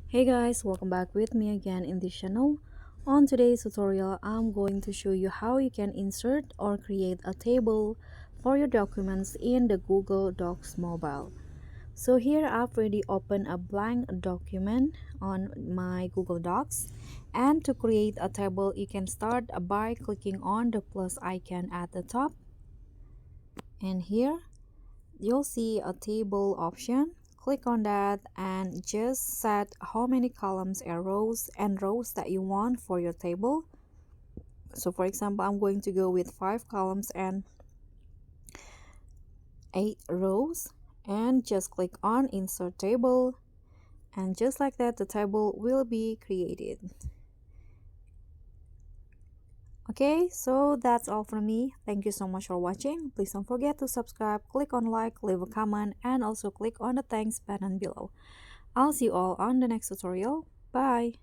Hey guys, welcome back with me again in this channel. On today's tutorial, I'm going to show you how you can insert or create a table for your documents in the Google Docs mobile. So here I've already opened a blank document on my Google Docs, and to create a table you can start by clicking on the plus icon at the top, and here you'll see a table option. Click on that and just set how many columns and rows that you want for your table. So for example, I'm going to go with 5 columns and 8 rows, and just click on insert table, and just like that the table will be created. Okay, so that's all from me. Thank you so much for watching. Please don't forget to subscribe, click on like, leave a comment, and also click on the thanks button below. I'll see you all on the next tutorial. Bye!